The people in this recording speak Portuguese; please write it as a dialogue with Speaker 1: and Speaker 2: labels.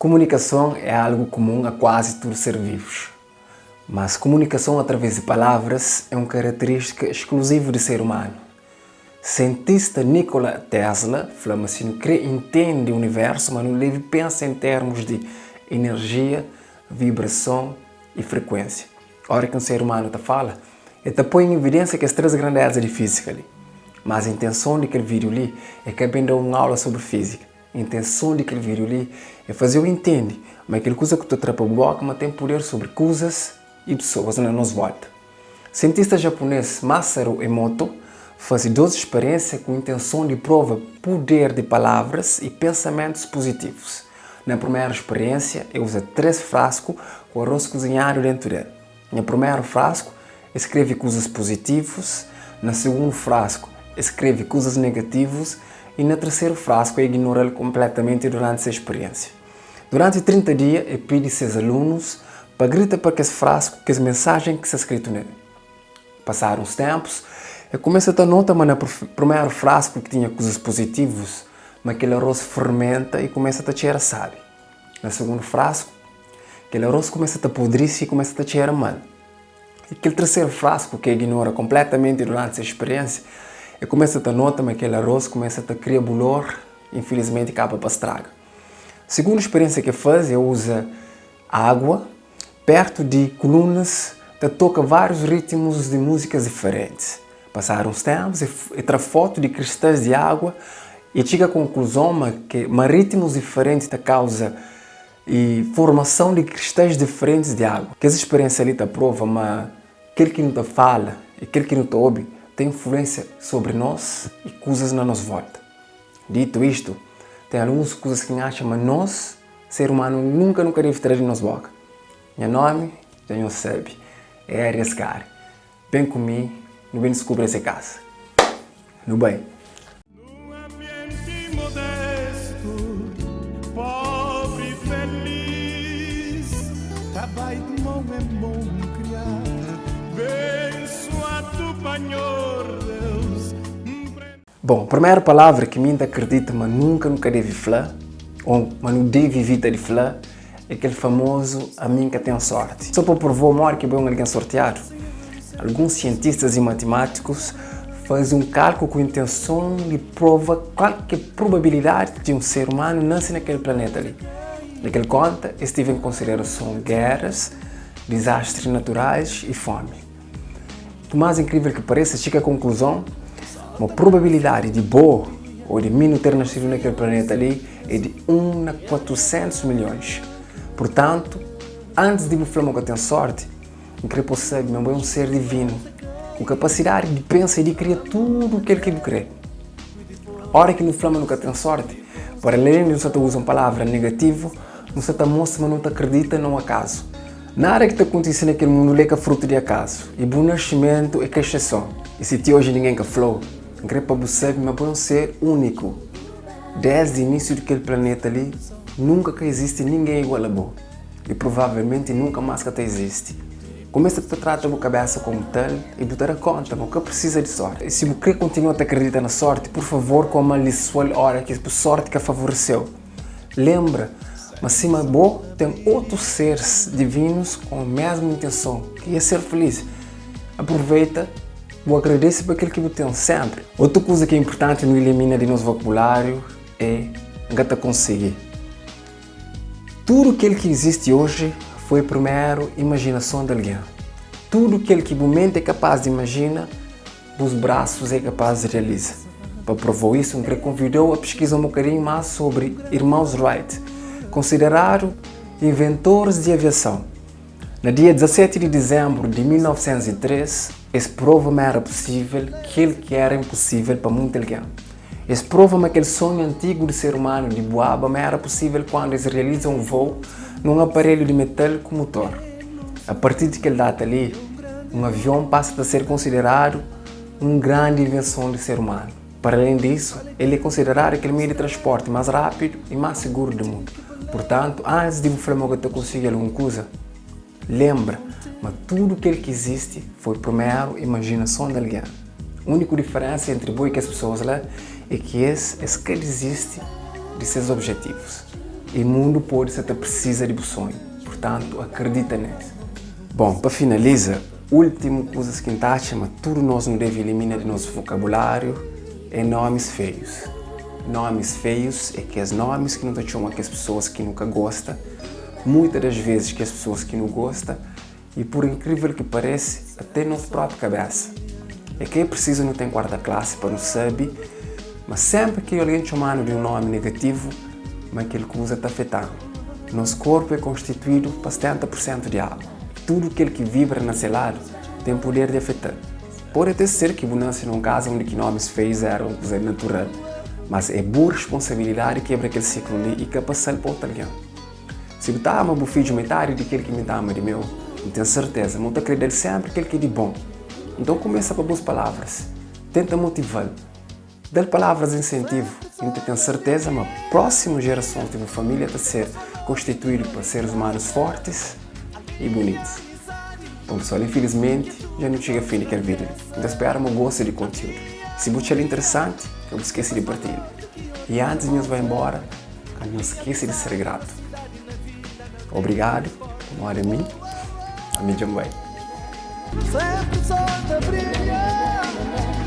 Speaker 1: Comunicação é algo comum a quase todos os seres vivos, mas comunicação através de palavras é uma característica exclusiva do ser humano. Cientista Nikola Tesla falou assim que entende o universo, mas não deve pensar em termos de energia, vibração e frequência. A hora que um ser humano fala, ele põe em evidência que as três grandezas de física ali. Mas a intenção daquele vídeo ali é que ele dá uma aula sobre física. A intenção daquele vídeo ali é fazer o entender, mas aquela coisa que tu trapa boca, mas tem poder sobre coisas e pessoas na nossa volta. O cientista japonês Masaru Emoto faz 12 experiências com a intenção de provar poder de palavras e pensamentos positivos. Na primeira experiência, ele usa 3 frascos com arroz cozinhado dentro dele. No primeiro frasco, escreve coisas positivas. No segundo frasco, escreve coisas negativas. E no terceiro frasco, ele ignora ele completamente durante essa experiência. Durante 30 dias, ele pede a seus alunos para gritar para aquele frasco, que as mensagens que está escrito nele. Passaram os tempos, ele começa a notar, mas no primeiro frasco que tinha coisas positivas, mas aquele arroz fermenta e começa a cheirar sabe. No segundo frasco, aquele arroz começa a podrir-se e começa a cheirar mal. E aquele terceiro frasco que ele ignora completamente durante essa experiência, ele começa a notar, mas aquele arroz começa a criar bolor, infelizmente acaba para estragar. A segunda experiência que ele faz, ele usa água perto de colunas, toca vários ritmos de músicas diferentes. Passaram os tempos, ele traz foto de cristais de água e chega à conclusão que ritmos diferentes causa e formação de cristais diferentes de água. Que essa experiência ali prova, mas aquele que não fala e aquele que não ouve tem influência sobre nós e coisas na nossa volta. Dito isto, tem algumas coisas que acham, mas nós, ser humano, nunca deve trazer em nossa boca. Meu nome, já não sabe, é arriscar. Vem comigo, não vem descobrir essa casa. No bem.
Speaker 2: Num ambiente modesto, pobre e feliz, trabalho de mão em mão criar, abençoado Senhor Deus.
Speaker 1: Bom, a primeira palavra que me acredita, mas nunca deve falar, ou mas não deve evitar de falar, é aquele famoso a mim que tem sorte. Só para provar o amor que é alguém sorteado. Alguns cientistas e matemáticos fazem um cálculo com a intenção de provar qual que é a probabilidade de um ser humano nascer naquele planeta ali. Naquele conta, eles tiveram em consideração guerras, desastres naturais e fome. Por mais incrível que pareça, chega à conclusão, uma probabilidade de boa ou de mim não ter nascido naquele planeta ali é de 1 na 400 milhões. Portanto, antes de me falar que eu tenho sorte, eu creio que você é um ser divino, com capacidade de pensar e de criar tudo o que ele quer. A hora que me fala que eu tenho sorte, para além de você usar uma palavra negativa, você mostra, mas não acredita no acaso. Nada que está acontecendo naquele mundo é fruto de acaso. E bom nascimento é que é exceção. E se te hoje ninguém que falou, eu creio para você, mas é um ser único. Desde o início daquele planeta ali, nunca que existe ninguém igual a você. E provavelmente nunca mais que existe. Começa a tratar a sua cabeça como tal e botar a conta, mas que precisa de sorte. E se você continua a acreditar na sorte, por favor, como a lição hora que a sorte que a favoreceu. Lembra, mas cima bom, tem outros seres divinos com a mesma intenção, que é ser feliz. Aproveita e agradece por aquilo que você tem sempre. Outra coisa que é importante no elimina de nosso vocabulário é a conseguir. Tudo aquilo que existe hoje foi primeiro imaginação de alguém. Tudo aquilo que o momento é capaz de imaginar, os braços é capaz de realizar. Para provar isso, eu convidou a pesquisar um bocadinho mais sobre irmãos Wright, considerados inventores de aviação. No dia 17 de dezembro de 1903, eles provam que era possível aquilo que era impossível para muito alguém. Eles provam que aquele sonho antigo do ser humano de voar era possível quando eles realizam um voo num aparelho de metal com motor. A partir daquela data ali, um avião passa a ser considerado uma grande invenção do ser humano. Para além disso, ele é considerado aquele meio de transporte mais rápido e mais seguro do mundo. Portanto, antes de falar que eu consigo alguma coisa, lembra, mas tudo aquilo que existe foi primeiro imaginação de alguém. A única diferença entre eu e as pessoas lá é que esse que existe de seus objetivos. E o mundo pode até precisa de sonho. Portanto, acredita nisso. Bom, para finalizar, último coisa que a gente acha, mas tudo nós não deve eliminar do nosso vocabulário é nomes feios. Nomes feios é que os nomes que não te chamam as pessoas que nunca gostam, muitas das vezes que as pessoas que não gostam, e por incrível que pareça, até nossa própria cabeça. É que é preciso não ter quarta classe para não saber, mas sempre que alguém chamando de um nome negativo, mas aquele coisa está afetando. Nosso corpo é constituído por 70% de água. Tudo aquilo que vibra nesse lado tem poder de afetar. Pode até ser que nasce num caso onde que nomes feios eram uma coisa natural, mas é boa responsabilidade quebrar aquele ciclo ali e que passar para outro alguém. Se você ama o filho metade daquele que me ama de meu, não tenho certeza, não está acreditando sempre aquele que é de bom. Então começa com boas palavras, tenta motivá-lo, dê palavras de incentivo, não tenho certeza, mas a próxima geração de uma família está a ser constituída por seres humanos fortes e bonitos. Bom pessoal, infelizmente já não chega a fim daquele vídeo, então espero que goste do conteúdo. Se você achar interessante, não esqueça de partilhar. E antes de nos ir embora, não esqueça de ser grato. Obrigado, por amar a mim também.
Speaker 2: Sempre só te brilha.